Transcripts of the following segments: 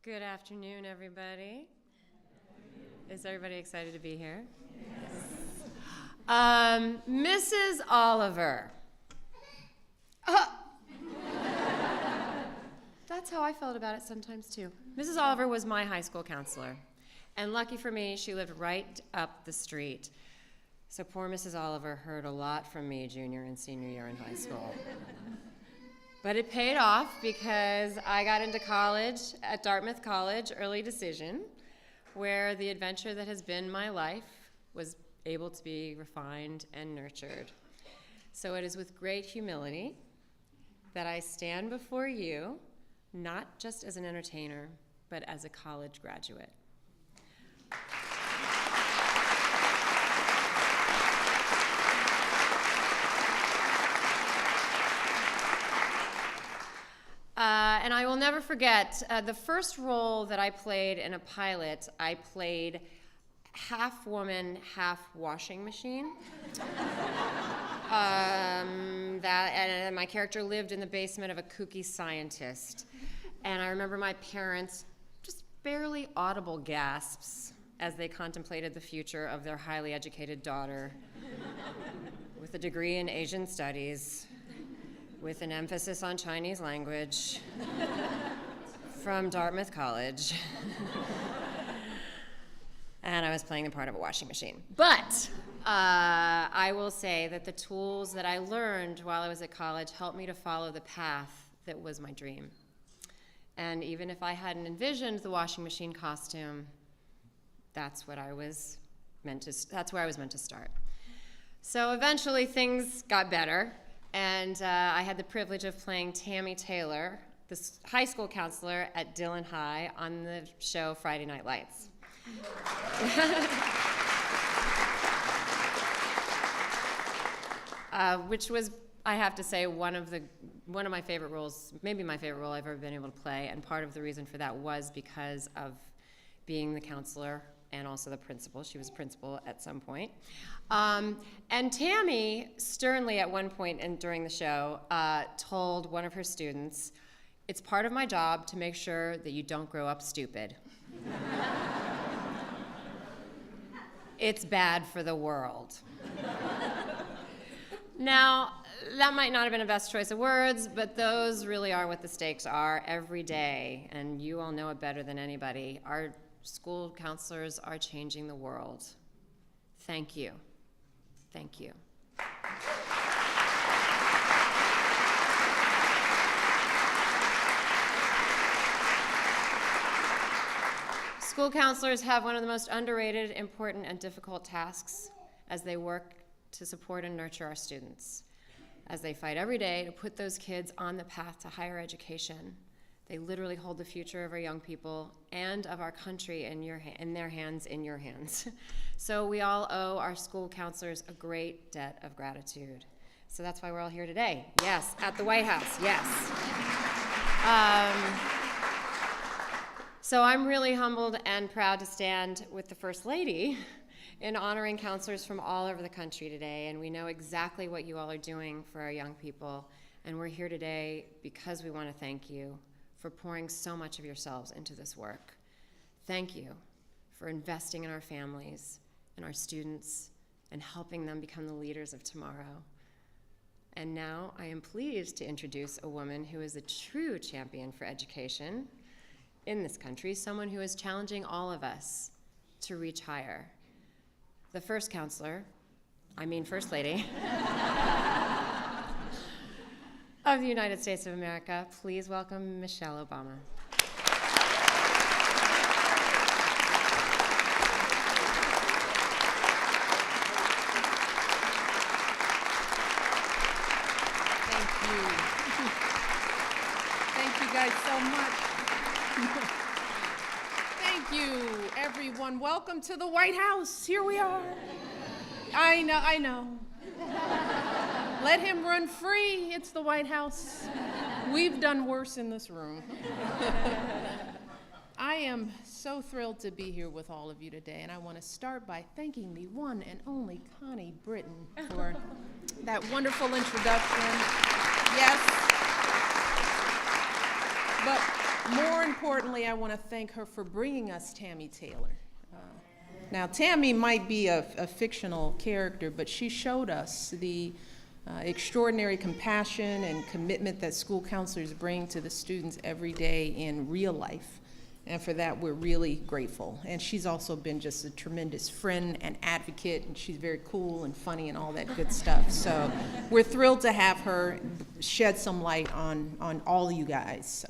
Good afternoon, everybody. Is everybody excited to be here? Yes. Mrs. Oliver. That's how I felt about it sometimes, too. Mrs. Oliver was my high school counselor. And lucky for me, she lived right up the street. So poor Mrs. Oliver heard a lot from me junior and senior year in high school. But it paid off because I got into college at Dartmouth College, early decision, where the adventure that has been my life was able to be refined and nurtured. So it is with great humility that I stand before you, not just as an entertainer, but as a college graduate. And I will never forget the first role that I played in a pilot. I played half woman, half washing machine. And my character lived in the basement of a kooky scientist. And I remember my parents' just barely audible gasps as they contemplated the future of their highly educated daughter with a degree in Asian studies, with an emphasis on Chinese language, from Dartmouth College. And I was playing the part of a washing machine. But I will say that the tools that I learned while I was at college helped me to follow the path that was my dream. And even if I hadn't envisioned the washing machine costume, that's where I was meant to start. So eventually things got better. And I had the privilege of playing Tammy Taylor, the high school counselor at Dillon High, on the show Friday Night Lights. Which was, I have to say, one of my favorite roles, maybe my favorite role I've ever been able to play. And part of the reason for that was because of being the counselor and also the principal. She was principal at some point. And Tammy sternly at one point during the show told one of her students, "It's part of my job to make sure that you don't grow up stupid." It's bad for the world. Now, that might not have been the best choice of words, but those really are what the stakes are every day, and you all know it better than anybody. Our school counselors are changing the world. Thank you. Thank you. School counselors have one of the most underrated, important, and difficult tasks as they work to support and nurture our students. As they fight every day to put those kids on the path to higher education, they literally hold the future of our young people and of our country in their hands, in your hands. So we all owe our school counselors a great debt of gratitude. So that's why we're all here today. Yes, at the White House, yes. So I'm really humbled and proud to stand with the First Lady in honoring counselors from all over the country today. And we know exactly what you all are doing for our young people. And we're here today because we want to thank you for pouring so much of yourselves into this work. Thank you for investing in our families and our students and helping them become the leaders of tomorrow. And now I am pleased to introduce a woman who is a true champion for education in this country, someone who is challenging all of us to reach higher. The first counselor, First Lady, of the United States of America, please welcome Michelle Obama. Thank you. Thank you guys so much. Thank you, everyone. Welcome to the White House. Here we are. I know. Let him run free. It's the White House. We've done worse in this room. I am so thrilled to be here with all of you today, and I want to start by thanking the one and only Connie Britton for that wonderful introduction. Yes. But more importantly, I want to thank her for bringing us Tammy Taylor. Now, Tammy might be a fictional character, but she showed us the extraordinary compassion and commitment that school counselors bring to the students every day in real life. And for that, we're really grateful. And she's also been just a tremendous friend and advocate, and she's very cool and funny and all that good stuff. So we're thrilled to have her shed some light on all you guys.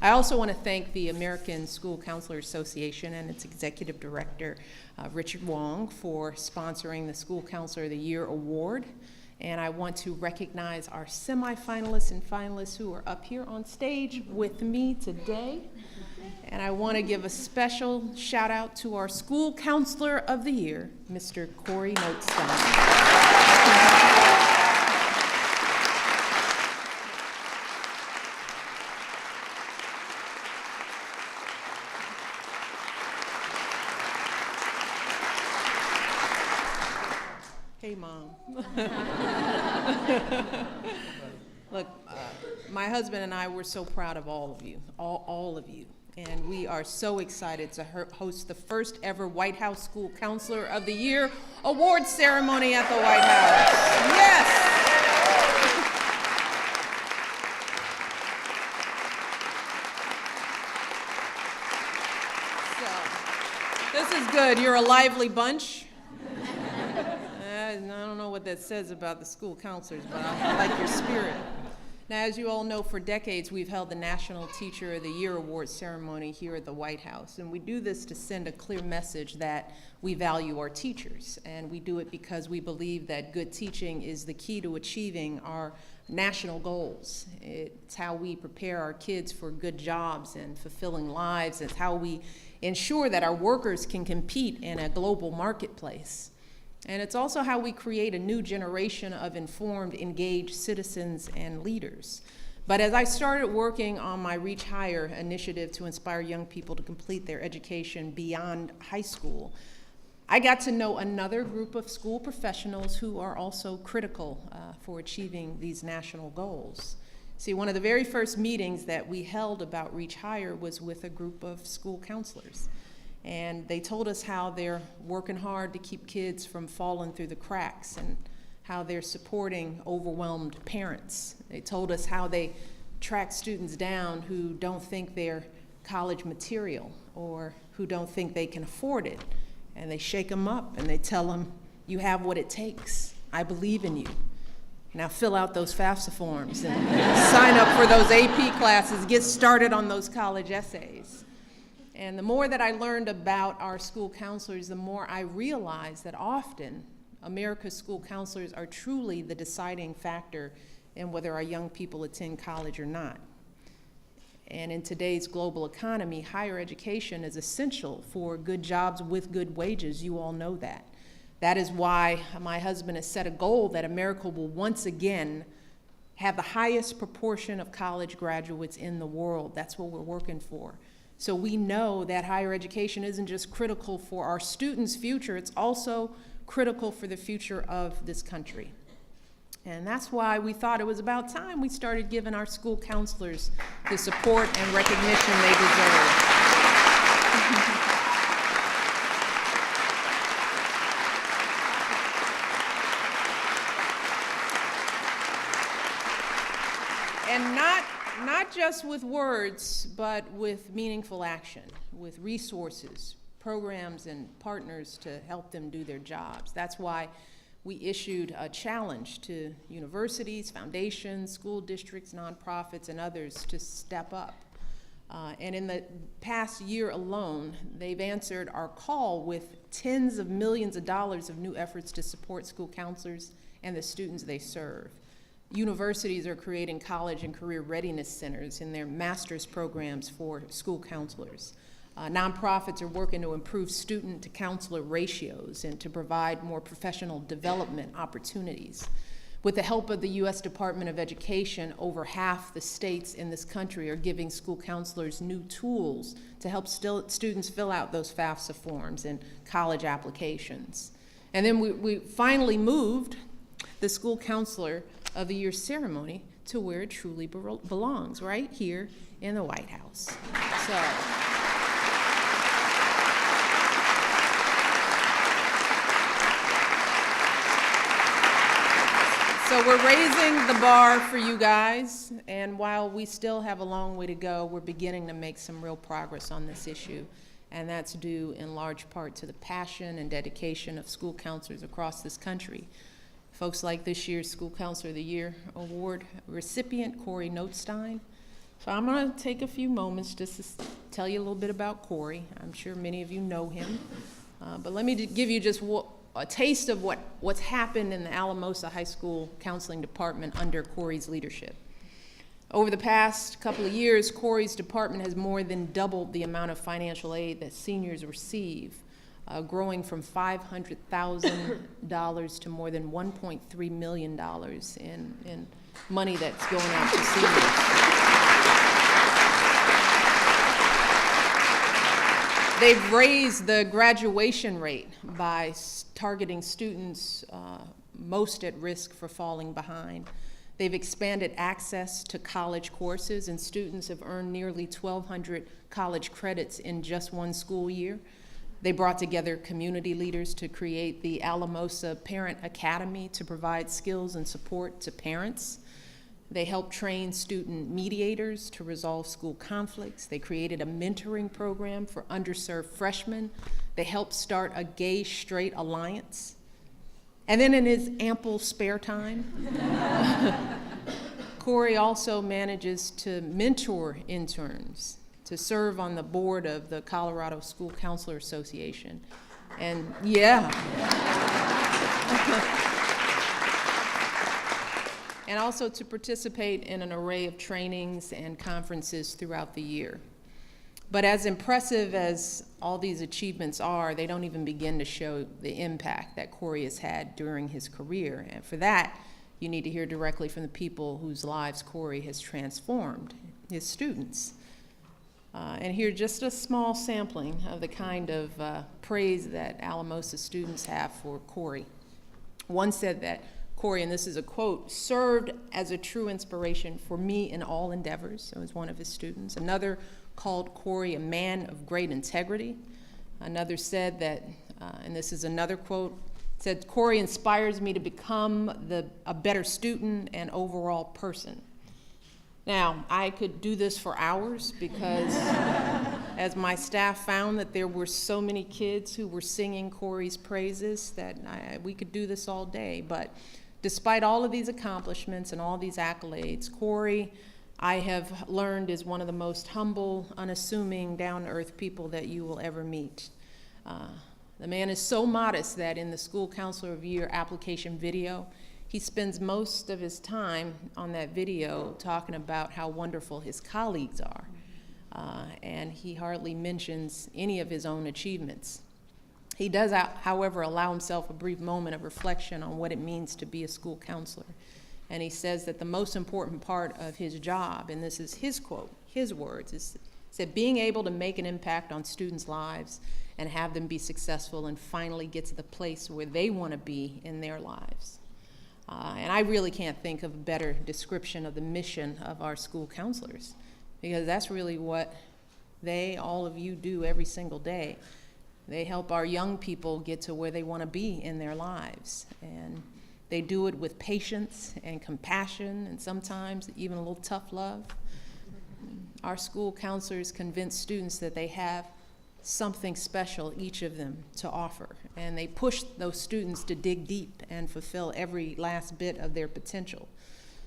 I also want to thank the American School Counselor Association and its executive director, Richard Wong, for sponsoring the School Counselor of the Year Award. And I want to recognize our semifinalists and finalists who are up here on stage with me today. And I want to give a special shout out to our School Counselor of the Year, Mr. Corey Notestone. Hey, Mom. Look, my husband and I, we're so proud of all of you, all of you. And we are so excited to host the first ever White House School Counselor of the Year award ceremony at the White House. Yes! So, this is good. You're a lively bunch. I don't know what that says about the school counselors, but I like your spirit. Now, as you all know, for decades, we've held the National Teacher of the Year Award ceremony here at the White House. And we do this to send a clear message that we value our teachers. And we do it because we believe that good teaching is the key to achieving our national goals. It's how we prepare our kids for good jobs and fulfilling lives. It's how we ensure that our workers can compete in a global marketplace. And it's also how we create a new generation of informed, engaged citizens and leaders. But as I started working on my Reach Higher initiative to inspire young people to complete their education beyond high school, I got to know another group of school professionals who are also critical for achieving these national goals. See, one of the very first meetings that we held about Reach Higher was with a group of school counselors. And they told us how they're working hard to keep kids from falling through the cracks and how they're supporting overwhelmed parents. They told us how they track students down who don't think they're college material or who don't think they can afford it. And they shake them up and they tell them, you have what it takes. I believe in you. Now fill out those FAFSA forms and sign up for those AP classes, get started on those college essays. And the more that I learned about our school counselors, the more I realized that often America's school counselors are truly the deciding factor in whether our young people attend college or not. And in today's global economy, higher education is essential for good jobs with good wages. You all know that. That is why my husband has set a goal that America will once again have the highest proportion of college graduates in the world. That's what we're working for. So we know that higher education isn't just critical for our students' future, it's also critical for the future of this country. And that's why we thought it was about time we started giving our school counselors the support and recognition they deserve. And not just with words, but with meaningful action, with resources, programs, and partners to help them do their jobs. That's why we issued a challenge to universities, foundations, school districts, nonprofits, and others to step up. And in the past year alone, they've answered our call with tens of millions of dollars of new efforts to support school counselors and the students they serve. Universities are creating college and career readiness centers in their master's programs for school counselors. Nonprofits are working to improve student to counselor ratios and to provide more professional development opportunities. With the help of the U.S. Department of Education, over half the states in this country are giving school counselors new tools to help students fill out those FAFSA forms and college applications. And then we finally moved the School Counselor of the Year ceremony to where it truly belongs, right here in the White House. So we're raising the bar for you guys, and while we still have a long way to go, we're beginning to make some real progress on this issue, and that's due in large part to the passion and dedication of school counselors across this country. Folks like this year's School Counselor of the Year Award recipient, Corey Notstein. So I'm going to take a few moments just to tell you a little bit about Corey. I'm sure many of you know him, but let me give you just a taste of what's happened in the Alamosa High School Counseling Department under Corey's leadership. Over the past couple of years, Corey's department has more than doubled the amount of financial aid that seniors receive, growing from $500,000 to more than $1.3 million in money that's going out to seniors. They've raised the graduation rate by targeting students most at risk for falling behind. They've expanded access to college courses, and students have earned nearly 1,200 college credits in just one school year. They brought together community leaders to create the Alamosa Parent Academy to provide skills and support to parents. They helped train student mediators to resolve school conflicts. They created a mentoring program for underserved freshmen. They helped start a gay-straight alliance. And then in his ample spare time, Corey also manages to mentor interns, to serve on the board of the Colorado School Counselor Association. And yeah. And also to participate in an array of trainings and conferences throughout the year. But as impressive as all these achievements are, they don't even begin to show the impact that Corey has had during his career. And for that, you need to hear directly from the people whose lives Corey has transformed, his students. And here just a small sampling of the kind of praise that Alamosa students have for Corey. One said that Corey, and this is a quote, served as a true inspiration for me in all endeavors. So as one of his students. Another called Corey a man of great integrity. Another said that, and this is another quote, said, Corey inspires me to become a better student and overall person. Now, I could do this for hours because as my staff found that there were so many kids who were singing Corey's praises that we could do this all day. But despite all of these accomplishments and all these accolades, Corey, I have learned, is one of the most humble, unassuming, down-to-earth people that you will ever meet. The man is so modest that in the School Counselor of the Year application video, he spends most of his time on that video talking about how wonderful his colleagues are. And he hardly mentions any of his own achievements. He does, however, allow himself a brief moment of reflection on what it means to be a school counselor. And he says that the most important part of his job, and this is his quote, his words, is that being able to make an impact on students' lives and have them be successful and finally get to the place where they want to be in their lives. And I really can't think of a better description of the mission of our school counselors, because that's really what all of you do every single day. They help our young people get to where they want to be in their lives. And they do it with patience and compassion and sometimes even a little tough love. Our school counselors convince students that they have something special, each of them, to offer. And they push those students to dig deep and fulfill every last bit of their potential.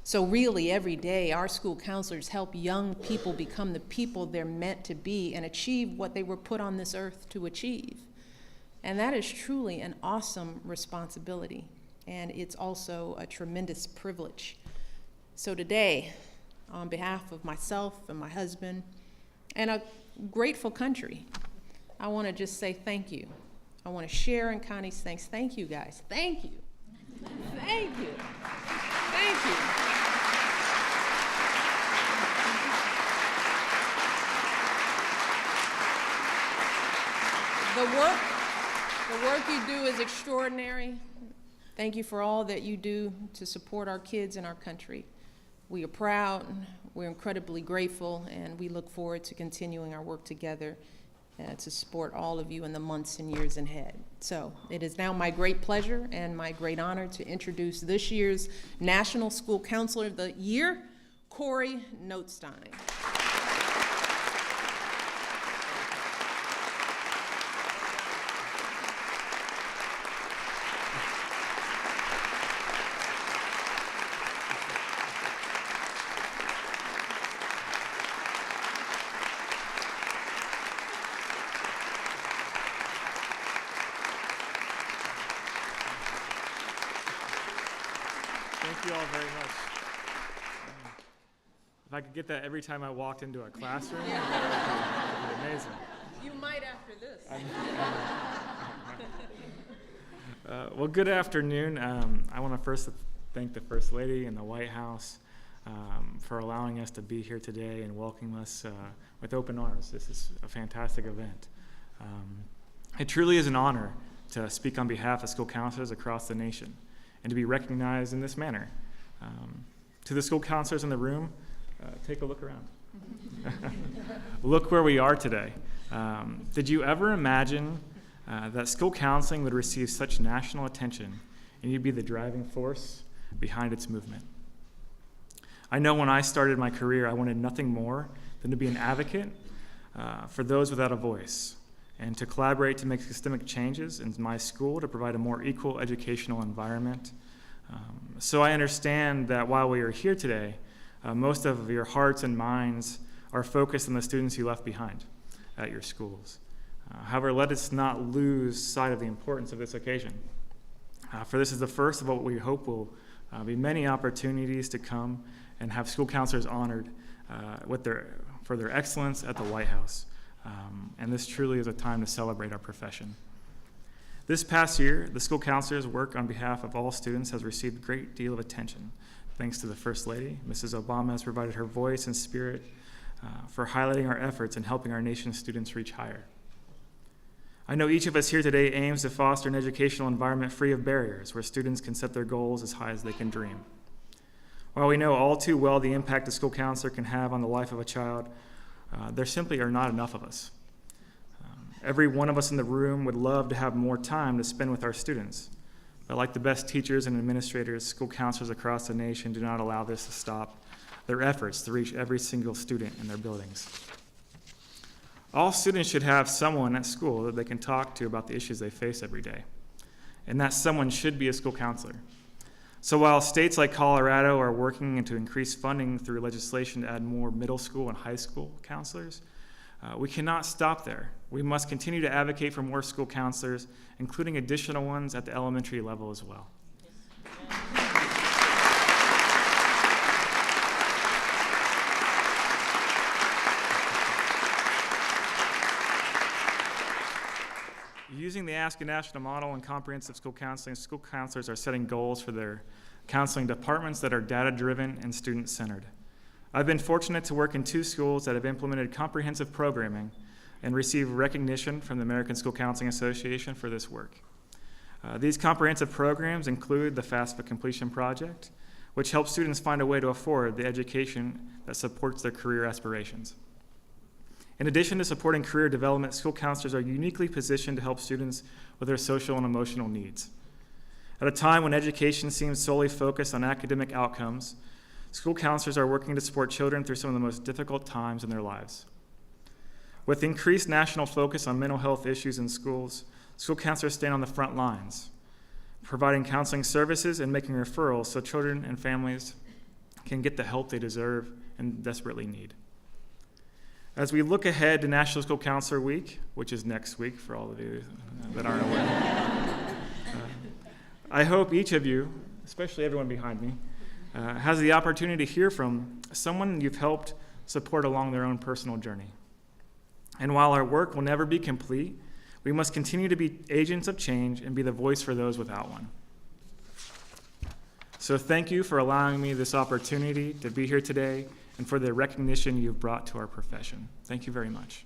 So really, every day, our school counselors help young people become the people they're meant to be and achieve what they were put on this earth to achieve. And that is truly an awesome responsibility, and it's also a tremendous privilege. So today, on behalf of myself and my husband and a grateful country, I want to just say thank you. I want to share in Connie's thanks. Thank you, guys. Thank you. Thank you. Thank you. The work you do is extraordinary. Thank you for all that you do to support our kids and our country. We are proud, we're incredibly grateful, and we look forward to continuing our work together to support all of you in the months and years ahead. So it is now my great pleasure and my great honor to introduce this year's National School Counselor of the Year, Corey Notstein. Thank you all very much. If I could get that every time I walked into a classroom, that would be amazing. You might after this. Well, good afternoon. I want to first thank the First Lady and the White House for allowing us to be here today and welcoming us with open arms. This is a fantastic event. It truly is an honor to speak on behalf of school counselors across the nation and to be recognized in this manner. To the school counselors in the room, take a look around. Look where we are today. Did you ever imagine that school counseling would receive such national attention and you'd be the driving force behind its movement? I know when I started my career, I wanted nothing more than to be an advocate for those without a voice and to collaborate to make systemic changes in my school to provide a more equal educational environment. So I understand that while we are here today, most of your hearts and minds are focused on the students you left behind at your schools. However, let us not lose sight of the importance of this occasion. For this is the first of what we hope will be many opportunities to come and have school counselors honored for their excellence at the White House. And this truly is a time to celebrate our profession. This past year, the school counselors' work on behalf of all students has received a great deal of attention. Thanks to the First Lady, Mrs. Obama has provided her voice and spirit for highlighting our efforts and helping our nation's students reach higher. I know each of us here today aims to foster an educational environment free of barriers where students can set their goals as high as they can dream. While we know all too well the impact a school counselor can have on the life of a child, there simply are not enough of us. Every one of us in the room would love to have more time to spend with our students. But like the best teachers and administrators, school counselors across the nation do not allow this to stop their efforts to reach every single student in their buildings. All students should have someone at school that they can talk to about the issues they face every day. And that someone should be a school counselor. So while states like Colorado are working to increase funding through legislation to add more middle school and high school counselors, we cannot stop there. We must continue to advocate for more school counselors, including additional ones at the elementary level as well. Using the Ask a National model and comprehensive school counselors are setting goals for their counseling departments that are data-driven and student-centered. I've been fortunate to work in 2 schools that have implemented comprehensive programming and receive recognition from the American School Counseling Association for this work. These comprehensive programs include the FAFSA Completion Project, which helps students find a way to afford the education that supports their career aspirations. In addition to supporting career development, school counselors are uniquely positioned to help students with their social and emotional needs. At a time when education seems solely focused on academic outcomes, school counselors are working to support children through some of the most difficult times in their lives. With increased national focus on mental health issues in schools, school counselors stand on the front lines, providing counseling services and making referrals so children and families can get the help they deserve and desperately need. As we look ahead to National School Counselor Week, which is next week for all of you that aren't aware, I hope each of you, especially everyone behind me, has the opportunity to hear from someone you've helped support along their own personal journey. And while our work will never be complete, we must continue to be agents of change and be the voice for those without one. So thank you for allowing me this opportunity to be here today and for the recognition you've brought to our profession. Thank you very much.